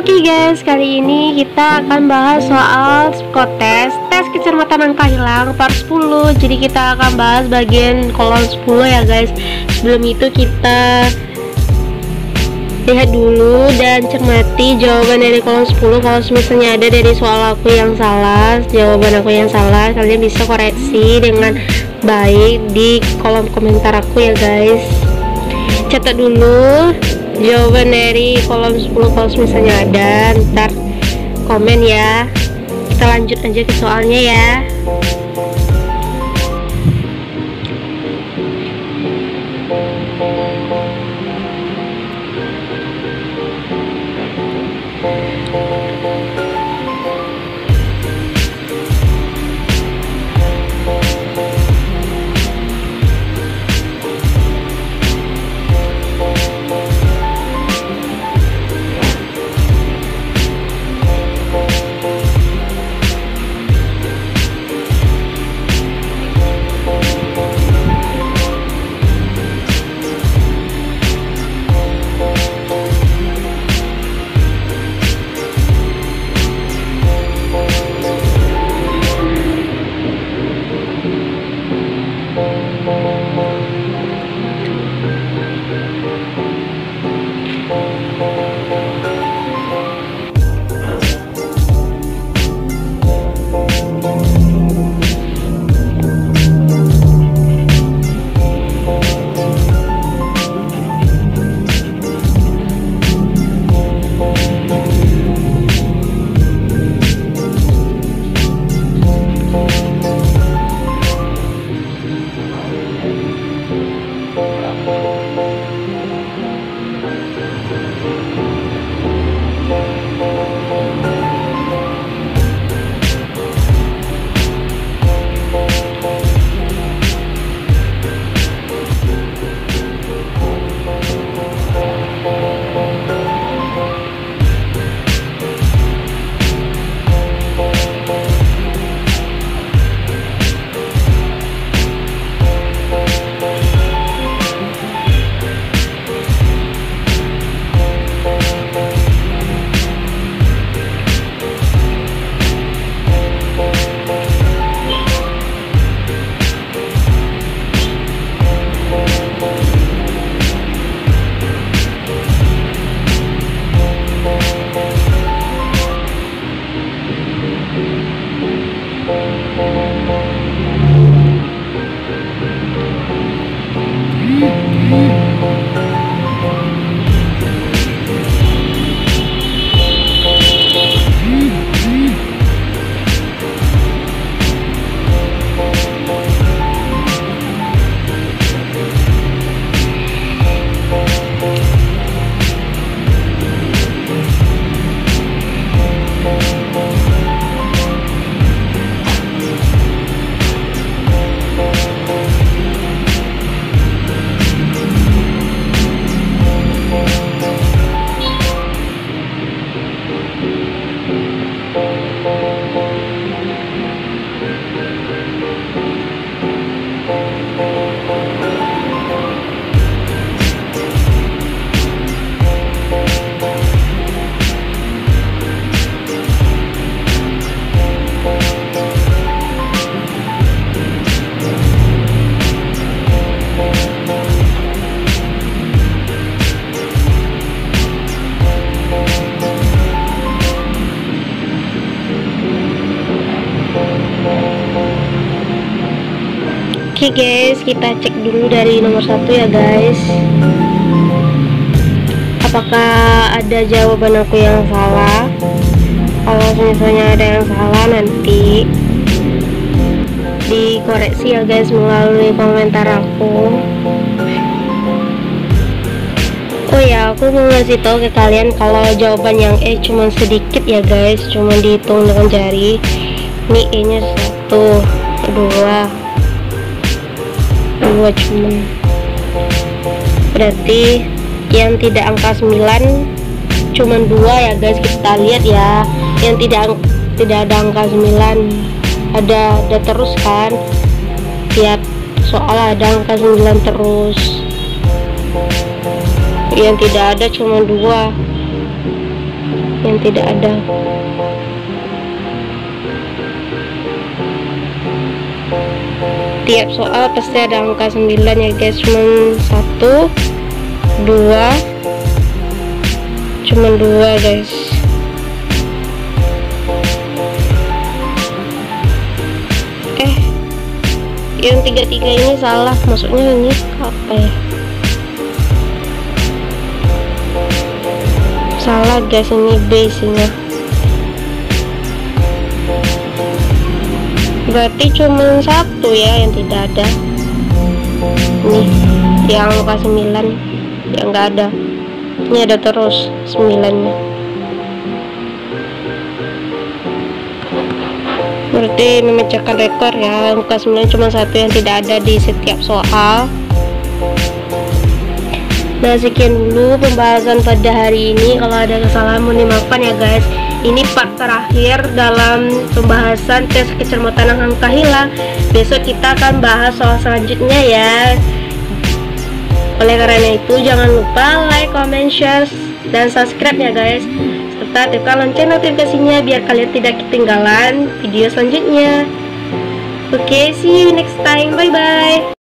Oke guys, kali ini kita akan bahas soal psikotes tes kecermatan angka hilang part 10. Jadi kita akan bahas bagian kolom 10 ya guys. Sebelum itu kita lihat dulu dan cermati jawaban dari kolom 10. Kalau misalnya ada dari soal aku yang salah, jawaban aku yang salah, kalian bisa koreksi dengan baik di kolom komentar aku ya guys. Catat dulu jawaban dari kolom 10 kalau misalnya ada, ntar komen ya. Kita lanjut aja ke soalnya ya. Oke guys, kita cek dulu dari nomor 1 ya guys. Apakah ada jawaban aku yang salah? Kalau misalnya ada yang salah nanti dikoreksi ya guys melalui komentar aku. Oh ya, aku mau ngasih tahu ke kalian kalau jawaban yang E cuma sedikit ya guys, cuma dihitung dengan jari. Ini E nya 1, 2 cuman, berarti yang tidak angka 9 cuman 2 ya guys. Kita lihat ya, yang tidak ada angka 9 ada terus kan, tiap soal ada angka 9 terus. Yang tidak ada cuma 2. yang tidak ada. Tiap soal pasti ada angka 9 ya guys, cuman 1, 2, cuman 2 guys. Yang 3 ini salah, maksudnya ini apa ya? Salah guys, ini B isinya. Berarti cuma 1 ya yang tidak ada. Nih, yang angka 9 yang enggak ada. Ini ada terus 9-nya. Berarti memecahkan rekor ya, angka 9 cuma 1 yang tidak ada di setiap soal. Nah, sekian dulu pembahasan pada hari ini. Kalau ada kesalahan mohon dimaafkan ya guys. Ini part terakhir dalam pembahasan tes kecermatan angka hilang. Besok kita akan bahas soal selanjutnya ya. Oleh karena itu jangan lupa like, comment, share, dan subscribe ya guys, serta tekan lonceng notifikasinya biar kalian tidak ketinggalan video selanjutnya. Oke, see you next time, bye bye.